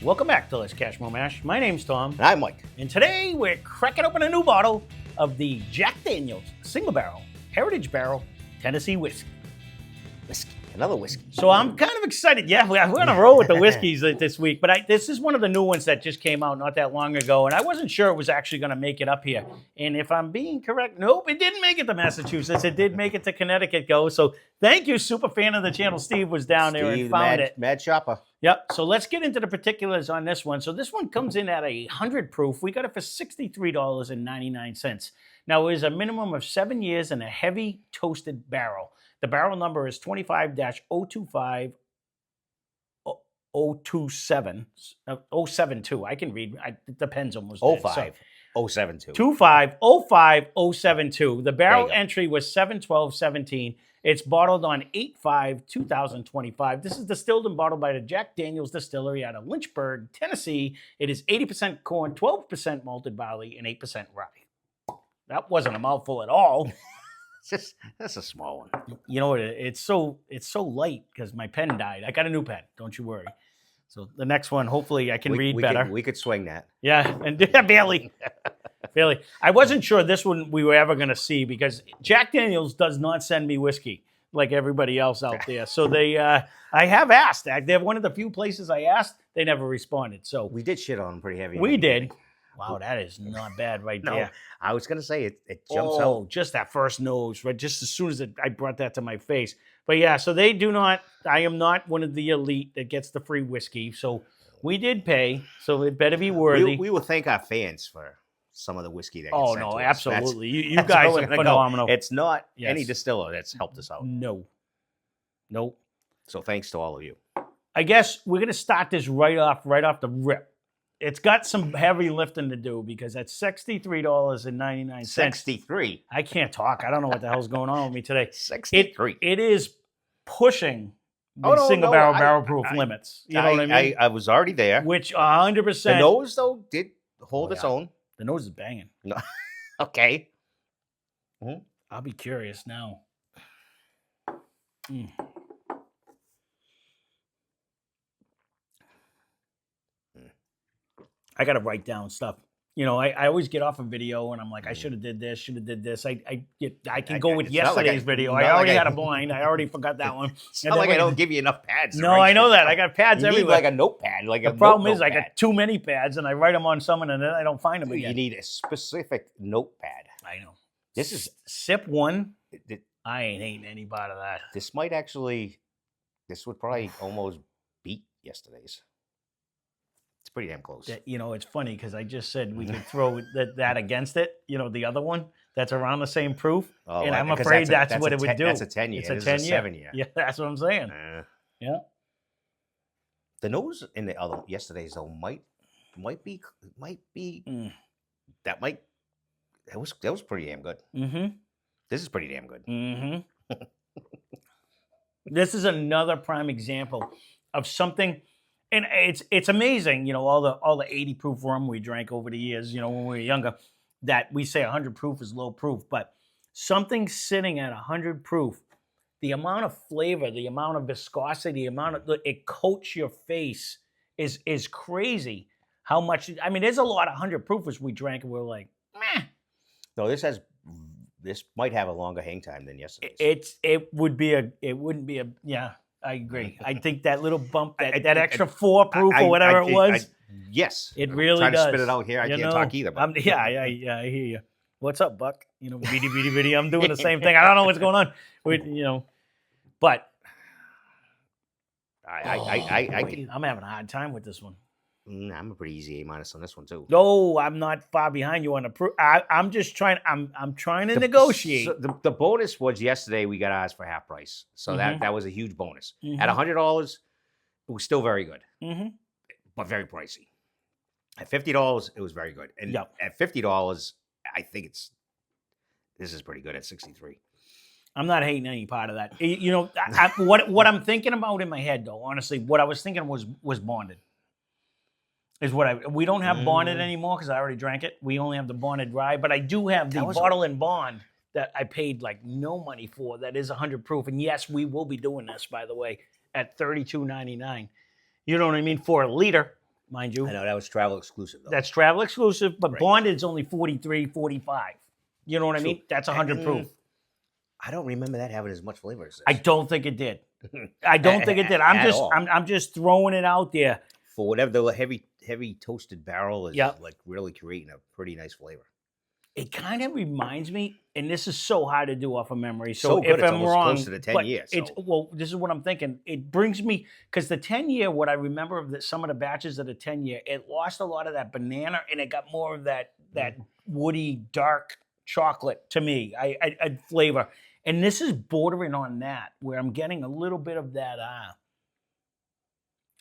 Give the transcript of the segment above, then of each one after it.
Welcome back to Lesscashmoremash. My name's Tom. And I'm Mike. And today we're cracking open a new bottle of the Jack Daniel's Single Barrel, Heritage Barrel, Tennessee Whiskey. Whiskey. Another whiskey. So I'm kind of excited. Yeah, we're going to roll with the whiskeys this week. But this is one of the new ones that just came out not that long ago. And I wasn't sure it was actually going to make it up here. And if I'm being correct, nope, it didn't make it to Massachusetts. It did make it to Connecticut, go. So thank you, super fan of the channel. Steve was down there and found it. Mad shopper. Yep. So let's get into the particulars on this one. So this one comes in at 100 proof. We got it for $63.99. Now, it is a minimum of 7 years in a heavy toasted barrel. The barrel number is 25-025 027 072. I can read. It depends on what's 05 072. 2505 072. The barrel entry was 7/12/17. It's bottled on 8/5/2025. This is distilled and bottled by the Jack Daniel's Distillery out of Lynchburg, Tennessee. It is 80% corn, 12% malted barley, and 8% rye. That wasn't a mouthful at all. That's a small one. You know what? It's so light because my pen died. I got a new pen. Don't you worry. So the next one, hopefully, I can read better. We could swing that. Yeah, and barely. Barely. I wasn't sure this one we were ever going to see because Jack Daniel's does not send me whiskey like everybody else out there. So they, I have asked. They're one of the few places I asked. They never responded. So we did shit on them pretty heavy. We did. Wow, that is not bad right there. I was going to say it jumps out. Oh, just that first nose, right? Just as soon as I brought that to my face. But yeah, so they do not, I am not one of the elite that gets the free whiskey. So we did pay, so it better be worthy. We will thank our fans for some of the whiskey that gets sent to us. Absolutely. You guys are phenomenal. It's not any distiller that's helped us out. No. Nope. So thanks to all of you. I guess we're going to start this right off the rip. It's got some heavy lifting to do because at $63.99. 63. I can't talk. I don't know what the hell's going on with me today. 63. It is pushing the single barrel proof limits. You know what I mean? I was already there. Which 100%. The nose though did hold its own. The nose is banging. No. Okay. Mm-hmm. I'll be curious now. I got to write down stuff. You know, I always get off a video and I'm like, I should have did this. I can go with yesterday's video. I already had a blind. I already forgot that one. It's not like I don't give you enough pads. No, I know that. I got pads everywhere. You need like a notepad. The problem is I got too many pads and I write them on someone and then I don't find them again. You need a specific notepad. I know. This is sip one. I ain't hating any part of that. This would probably almost beat yesterday's. It's pretty damn close. You know, it's funny because I just said we could throw that against it. You know, the other one that's around the same proof. Oh, and I'm afraid that's what it would do. That's a 10-year. It's a 10-year. 7-year. Yeah, that's what I'm saying. Yeah. The nose in the other yesterday's though might be that was pretty damn good. Mm-hmm. This is pretty damn good. Mm-hmm. This is another prime example of something. And it's amazing, you know, all the 80 proof rum we drank over the years, you know, when we were younger, that we say 100 proof is low proof, but something sitting at 100 proof, the amount of flavor, the amount of viscosity, it coats your face is crazy. How much? I mean, there's a lot of 100 proofers we drank and we're like, meh. No, this might have a longer hang time than yesterday's. It wouldn't be a yeah. I agree. I think that little bump, that extra 4 proof or whatever it was. Yes. It really does. Trying to spit it out here. I can't talk either. I hear you. What's up, Buck? You know, bitty. I'm doing the same thing. I don't know what's going on. But I'm having a hard time with this one. I'm a pretty easy A- on this one too. No, I'm not far behind you on the proof. I'm just trying. I'm trying to negotiate. So the bonus was yesterday we got ours for half price, so that was a huge bonus. At $100, it was still very good, but very pricey. At $50, it was very good, and at $50, I think this is pretty good at 63. I'm not hating any part of that. You know, what I'm thinking about in my head though, honestly, what I was thinking was bonded. Is what we don't have bonded anymore because I already drank it. We only have the bonded rye, but I do have the bottle and bond that I paid like no money for. That is 100 proof, and yes, we will be doing this by the way at $32.99. You know what I mean, for a liter. mind you. I know that was travel exclusive, though. That's travel exclusive, but Right. bonded's only 43, 45. You know what I True. mean? That's 100 proof. I don't remember that having as much flavor as this. I don't think it did. I don't think it did. At all. I'm just throwing it out there. For whatever the heavy toasted barrel is, Yep. like really creating a pretty nice flavor. It kind of reminds me, and this is so hard to do off of memory. So So good, if it's I'm almost wrong, close to the 10 but years, it's so. well, this is what I'm thinking. It brings me because the 10-year, what I remember of some of the batches of the 10-year, it lost a lot of that banana, and it got more of that woody dark chocolate to me. I flavor, and this is bordering on that, where I'm getting a little bit of that.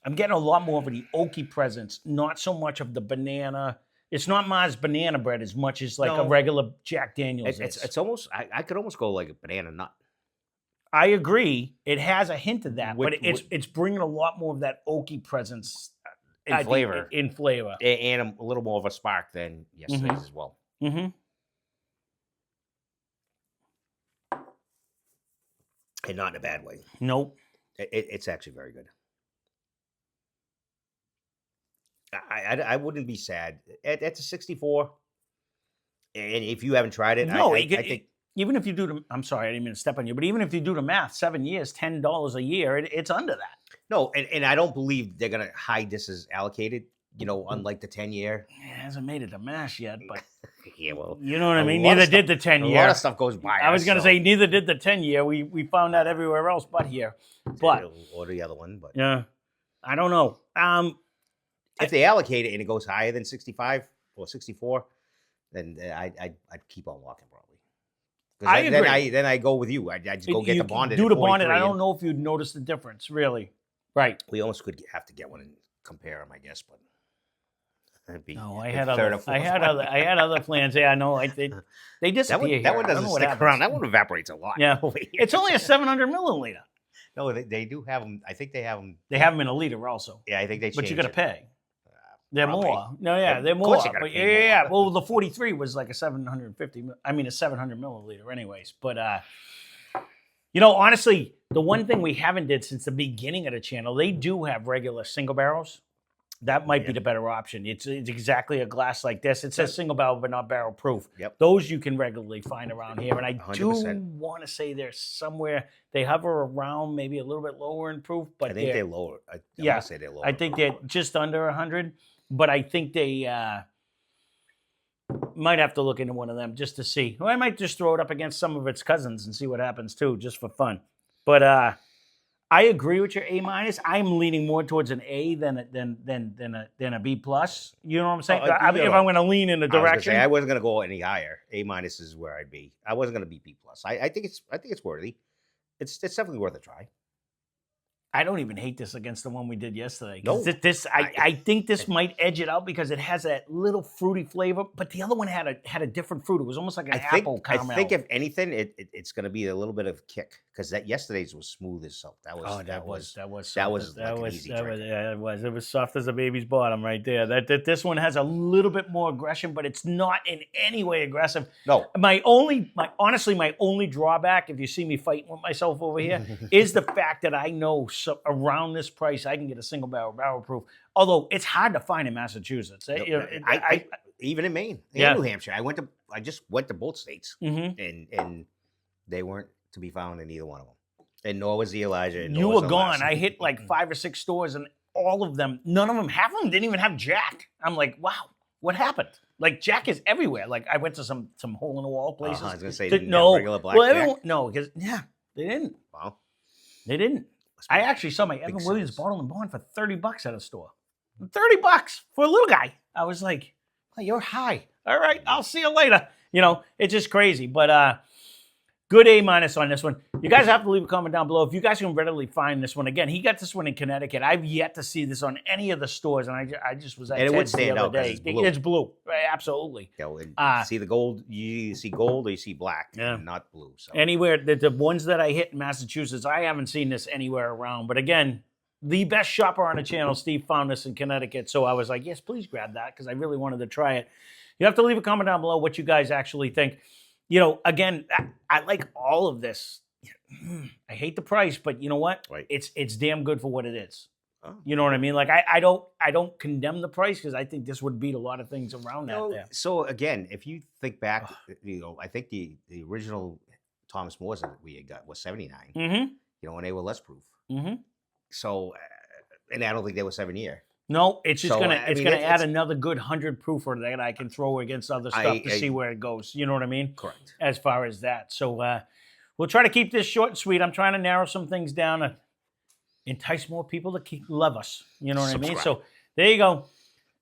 I'm getting a lot more of the oaky presence, not so much of the banana. It's not Mars banana bread as much as like a No. regular Jack Daniels. It's almost, I could almost go like a banana nut. I agree. It has a hint of that, With- but it's bringing a lot more of that oaky presence In I think, flavor. In flavor. And a little more of a spark than yesterday's as well. Mm-hmm. And not in a bad way. Nope. It's actually very good. I wouldn't be sad. It's a 64. And if you haven't tried it, No, I think even if you do the, I'm sorry, I didn't mean to step on you, but even if you do the math, 7 years, $10 a year, it's under that. no, and I don't believe they're gonna hide this as allocated. Unlike the 10-year. It hasn't made it to mash yet, but Yeah, well, you know what I a mean. lot of Neither stuff- did the 10 a year. lot of stuff goes by. I was us, gonna so- say neither did the 10-year. We found that everywhere else but here. But or the other one, but yeah, I don't know. if they allocate it and it goes higher than 65 or 64, then I'd keep on walking probably. 'Cause I then agree. I go with you. I just go get You the bonded. Do at the bonded. 43 I and don't know if you'd notice the difference, really. Right. We almost could have to get one and compare them, I guess, but that'd be No, I the had third other. or fourth I had one. other. I had other plans. Yeah, I know. They disappear. that one here. I don't doesn't know what stick happens. around. That one evaporates a lot. Yeah. over here. It's only a 700 milliliter. No, they do have them. I think they have them. They have them in a liter also, Yeah, I think they. but you got got to pay. They're probably. more. No, yeah, they're Of more. course you gotta But pay yeah. more. Well, the 43 was like a 750. I mean, a 700 milliliter, anyways. But honestly, the one thing we haven't did since the beginning of the channel, they do have regular single barrels. That might be the better option. It's exactly a glass like this. It says single barrel, but not barrel proof. Yep. Those you can regularly find around here. And I 100%. do want to say there's somewhere they hover around, maybe a little bit lower in proof. But I think they're lower. I Yeah, want to say they're lower. I think they're just under 100. But I think they might have to look into one of them just to see. Well, I might just throw it up against some of its cousins and see what happens too, just for fun. But I agree with your A minus. I'm leaning more towards an A than a B plus. You know what I'm saying? Oh, If I'm going to lean in a direction, I wasn't gonna go any higher. A minus is where I'd be. I wasn't gonna be B plus. I think it's worthy. It's definitely worth a try. I don't even hate this against the one we did yesterday. No. I think this might edge it out because it has that little fruity flavor, but the other one had a different fruit. It was almost like an apple caramel. I think if anything, it's going to be a little bit of kick because that yesterday's was smooth as salt. That was It was soft as a baby's bottom right there. That this one has a little bit more aggression, but it's not in any way aggressive. No. My only drawback, if you see me fighting with myself over here, is the fact that I know around this price I can get a single barrel proof. Although it's hard to find in Massachusetts. Even in Maine, Yeah. New Hampshire. I just went to both states, Mhm. and they weren't to be found in either one of them. And nor was the Elijah. And You nor was were the gone. last I one. hit like 5 or 6 stores, and all of them, none of them, half of them didn't even have Jack. I'm like, wow, what happened? Like Jack is everywhere. Like I went to some hole in the wall places. I was gonna say that- didn't have regular black Jack? No, because they didn't. Wow. They didn't. Must be I actually saw my big Evan Williams size. bottle and bond for $30 at a store. $30 for a little guy. I was like, oh, you're high. All right, I'll see you later. It's just crazy. But good A minus on this one. You guys have to leave a comment down below if you guys can readily find this one. Again, he got this one in Connecticut. I've yet to see this on any of the stores, and I just was at And it would Ted's the stand other out 'cause day. it's blue. It's blue, right, absolutely. And see the gold. You either see gold or you see black, Yeah. and not blue. So Anywhere the ones that I hit in Massachusetts, I haven't seen this anywhere around. But again, the best shopper on the channel, Steve, found this in Connecticut. So I was like, yes, please grab that because I really wanted to try it. You have to leave a comment down below what you guys actually think. Again, I like all of this. I hate the price, but you know what? Right. It's damn good for what it is. Oh. You know what I mean? Like I don't condemn the price because I think this would beat a lot of things around that there. So again, if you think back, I think the original Thomas Moore's that we had got was 79. And they were less proof. So, and I don't think they were 7-year. No, it's just So, gonna I mean, add another good 100 proofer that I can throw against other stuff to see where it goes. You know what I mean? Correct. As far as that, so we'll try to keep this short and sweet. I'm trying to narrow some things down and entice more people to love us. You know what I mean? So there you go.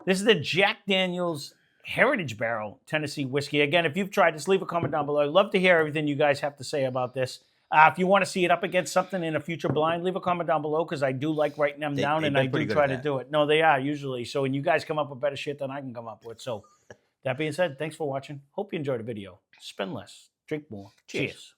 This is the Jack Daniel's Heritage Barrel Tennessee whiskey. Again, if you've tried this, leave a comment down below. I'd love to hear everything you guys have to say about this. If you want to see it up against something in a future blind, leave a comment down below because I do like writing them down and I do try to do it. No, they are usually. So, and you guys come up with better shit than I can come up with. So, that being said, thanks for watching. Hope you enjoyed the video. Spend less, drink more. Cheers.